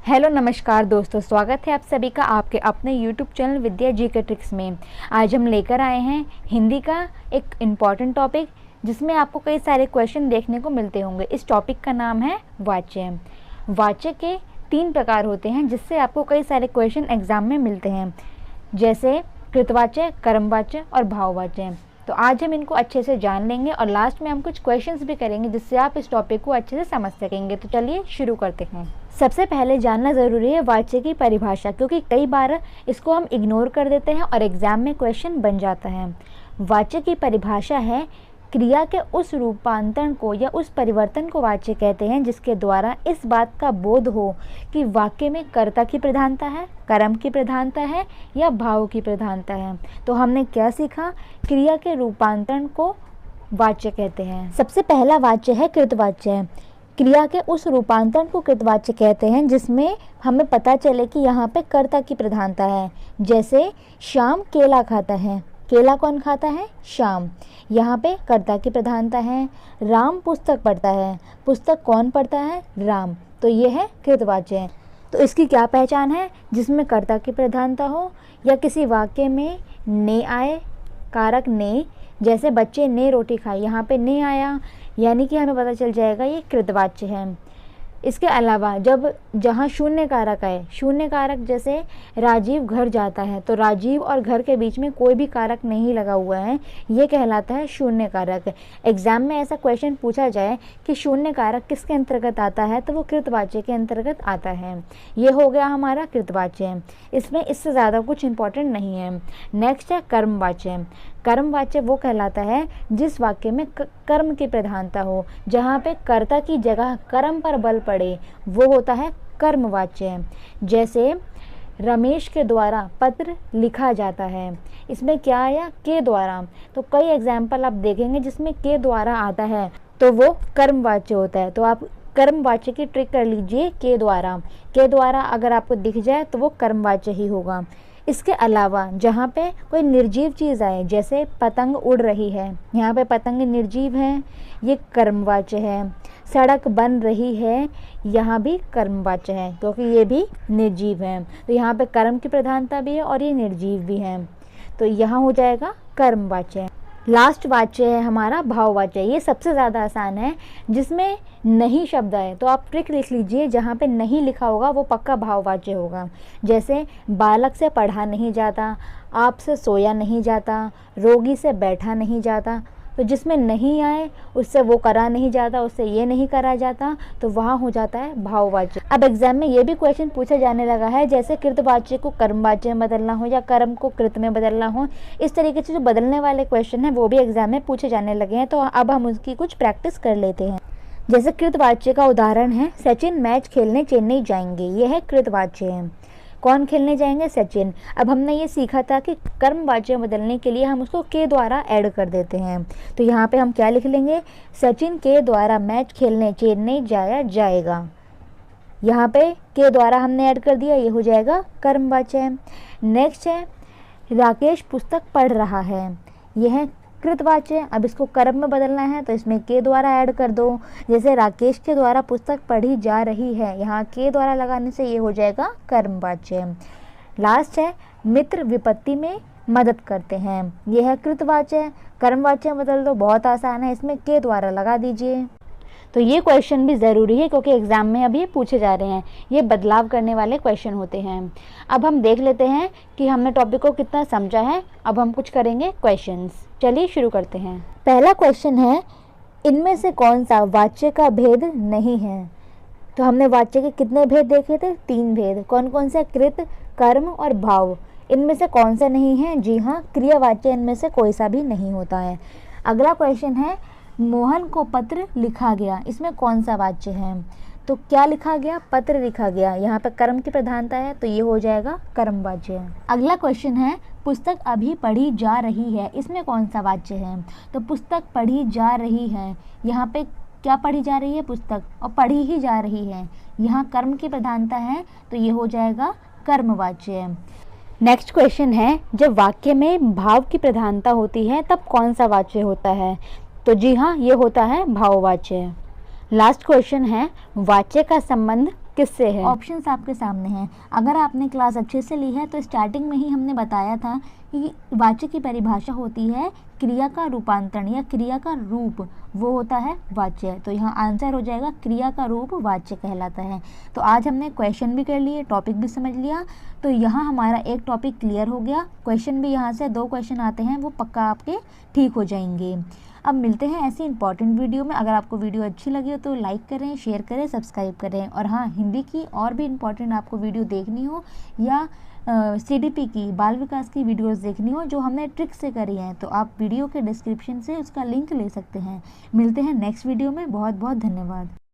Hello नमस्कार दोस्तों, स्वागत है आप सभी का आपके अपने यूट्यूब चैनल विद्या जी के ट्रिक्स में। आज हम लेकर आए हैं हिंदी का एक इम्पॉर्टेंट टॉपिक जिसमें आपको कई सारे क्वेश्चन देखने को मिलते होंगे। इस टॉपिक का नाम है वाच्य। वाच्य के 3 प्रकार होते हैं जिससे आपको कई सारे क्वेश्चन एग्जाम में मिलते हैं, जैसे कृतवाच्य, कर्मवाच्य और भाववाच्य। तो आज हम इनको अच्छे से जान लेंगे और लास्ट में हम कुछ क्वेश्चंस भी करेंगे जिससे आप इस टॉपिक को अच्छे से समझ सकेंगे। तो चलिए शुरू करते हैं। सबसे पहले जानना ज़रूरी है वाच्य की परिभाषा, क्योंकि कई बार इसको हम इग्नोर कर देते हैं और एग्जाम में क्वेश्चन बन जाता है। वाच्य की परिभाषा है क्रिया के उस रूपांतरण को या उस परिवर्तन को वाच्य कहते हैं जिसके द्वारा इस बात का बोध हो कि वाक्य में कर्ता की प्रधानता है, कर्म की प्रधानता है या भाव की प्रधानता है। तो हमने क्या सीखा? क्रिया के रूपांतरण को वाच्य कहते हैं। सबसे पहला वाच्य है कृतवाच्य। क्रिया के उस रूपांतरण को कृतवाच्य कहते हैं जिसमें हमें पता चले कि यहाँ पे कर्ता की प्रधानता है। जैसे श्याम केला खाता है, केला कौन खाता है? श्याम। यहाँ पे कर्ता की प्रधानता है। राम पुस्तक पढ़ता है, पुस्तक कौन पढ़ता है? राम। तो ये है कृतवाच्य। तो इसकी क्या पहचान है? जिसमें कर्ता की प्रधानता हो या किसी वाक्य में ने आए, कारक ने, जैसे बच्चे ने रोटी खाई, यहाँ पे ने आया, यानी कि हमें पता चल जाएगा ये कृतवाच्य है। इसके अलावा जहाँ शून्य कारक आए, शून्य कारक जैसे राजीव घर जाता है, तो राजीव और घर के बीच में कोई भी कारक नहीं लगा हुआ है, ये कहलाता है शून्य कारक। एग्जाम में ऐसा क्वेश्चन पूछा जाए कि शून्य कारक किसके अंतर्गत आता है, तो वो कृतवाच्य के अंतर्गत आता है। ये हो गया हमारा कृतवाच्य। इसमें इससे ज़्यादा कुछ इंपॉर्टेंट नहीं है। नेक्स्ट है कर्मवाच्य। कर्मवाच्य वो कहलाता है जिस वाक्य में कर्म की प्रधानता हो, जहाँ पे कर्ता की जगह कर्म पर बल पड़े, वो होता है कर्मवाच्य। जैसे रमेश के द्वारा पत्र लिखा जाता है, इसमें क्या आया? के द्वारा। तो कई एग्जाम्पल आप देखेंगे जिसमें के द्वारा आता है तो वो कर्मवाच्य होता है। तो आप कर्मवाच्य की ट्रिक कर लीजिए, के द्वारा। के द्वारा अगर आपको दिख जाए तो वो कर्मवाच्य ही होगा। इसके अलावा जहाँ पे कोई निर्जीव चीज़ आए, जैसे पतंग उड़ रही है, यहाँ पे पतंग निर्जीव है, ये कर्मवाच्य है। सड़क बन रही है, यहाँ भी कर्मवाच्य है क्योंकि ये भी निर्जीव है। तो यहाँ पे कर्म की प्रधानता भी है और ये निर्जीव भी है, तो यहाँ हो जाएगा कर्मवाच्य। लास्ट वाच्य है हमारा भाववाच्य। ये सबसे ज़्यादा आसान है, जिसमें नहीं शब्द आए तो आप ट्रिक लिख लीजिए, जहाँ पे नहीं लिखा होगा वो पक्का भाववाच्य होगा। जैसे बालक से पढ़ा नहीं जाता, आपसे सोया नहीं जाता, रोगी से बैठा नहीं जाता। तो जिसमें नहीं आए उससे वो करा नहीं जाता, उससे ये नहीं करा जाता, तो वहाँ हो जाता है भाववाच्य। अब एग्जाम में ये भी क्वेश्चन पूछा जाने लगा है, जैसे कृतवाच्य को कर्मवाच्य में बदलना हो या कर्म को कृत में बदलना हो, इस तरीके से जो बदलने वाले क्वेश्चन हैं वो भी एग्जाम में पूछे जाने लगे हैं। तो अब हम उसकी कुछ प्रैक्टिस कर लेते हैं। जैसे कृतवाच्य का उदाहरण है, सचिन मैच खेलने चेन्नई जाएंगे, यह है कृतवाच्य है। कौन खेलने जाएंगे? सचिन। अब हमने ये सीखा था कि कर्मवाच्य बदलने के लिए हम उसको के द्वारा ऐड कर देते हैं। तो यहाँ पे हम क्या लिख लेंगे? सचिन के द्वारा मैच खेलने चेन्नई जाया जाएगा। यहाँ पे के द्वारा हमने ऐड कर दिया, ये हो जाएगा कर्मवाच्य। नेक्स्ट है राकेश पुस्तक पढ़ रहा है, यह है कृतवाच्य। अब इसको कर्म में बदलना है तो इसमें के द्वारा ऐड कर दो। जैसे राकेश के द्वारा पुस्तक पढ़ी जा रही है, यहाँ के द्वारा लगाने से ये हो जाएगा कर्मवाच्य। लास्ट है मित्र विपत्ति में मदद करते हैं, यह है कृतवाच्य। कर्मवाच्य बदल दो, बहुत आसान है, इसमें के द्वारा लगा दीजिए। तो ये क्वेश्चन भी ज़रूरी है क्योंकि एग्ज़ाम में अभी पूछे जा रहे हैं, ये बदलाव करने वाले क्वेश्चन होते हैं। अब हम देख लेते हैं कि हमने टॉपिक को कितना समझा है। अब हम कुछ करेंगे क्वेश्चंस। चलिए शुरू करते हैं। पहला क्वेश्चन है, इनमें से कौन सा वाच्य का भेद नहीं है? तो हमने वाच्य के कितने भेद देखे थे? 3 भेद। कौन कौन से? कृत, कर्म और भाव। इनमें से कौन सा नहीं है? जी हाँ, क्रियावाच्य इनमें से कोई सा भी नहीं होता है। अगला क्वेश्चन है, मोहन को पत्र लिखा गया, इसमें कौन सा वाच्य है? तो क्या लिखा गया? पत्र लिखा गया। यहाँ पे कर्म की प्रधानता है तो ये हो जाएगा कर्मवाच्य। अगला क्वेश्चन है, पुस्तक अभी पढ़ी जा रही है, इसमें कौन सा वाच्य है? तो पुस्तक पढ़ी जा रही है, यहाँ पे क्या पढ़ी जा रही है? पुस्तक, और पढ़ी ही जा रही है, यहाँ कर्म की प्रधानता है तो ये हो जाएगा कर्मवाच्य। नेक्स्ट क्वेश्चन है, जब वाक्य में भाव की प्रधानता होती है तब कौन सा वाच्य होता है? तो जी हाँ, ये होता है भाववाच्य। लास्ट क्वेश्चन है, वाच्य का संबंध किससे है? ऑप्शंस आपके सामने हैं। अगर आपने क्लास अच्छे से ली है तो स्टार्टिंग में ही हमने बताया था कि वाच्य की परिभाषा होती है क्रिया का रूपांतरण या क्रिया का रूप, वो होता है वाच्य। तो यहाँ आंसर हो जाएगा क्रिया का रूप वाच्य कहलाता है। तो आज हमने क्वेश्चन भी कर लिए, टॉपिक भी समझ लिया, तो यहाँ हमारा एक टॉपिक क्लियर हो गया। क्वेश्चन भी यहाँ से 2 क्वेश्चन आते हैं वो पक्का आपके ठीक हो जाएंगे। अब मिलते हैं ऐसी इंपॉर्टेंट वीडियो में। अगर आपको वीडियो अच्छी लगी हो तो लाइक करें, शेयर करें, सब्सक्राइब करें। और हाँ, हिंदी की और भी इंपॉर्टेंट आपको वीडियो देखनी हो या CDP की, बाल विकास की वीडियोस देखनी हो जो हमने ट्रिक से करी हैं, तो आप वीडियो के डिस्क्रिप्शन से उसका लिंक ले सकते हैं। मिलते हैं नेक्स्ट वीडियो में। बहुत बहुत धन्यवाद।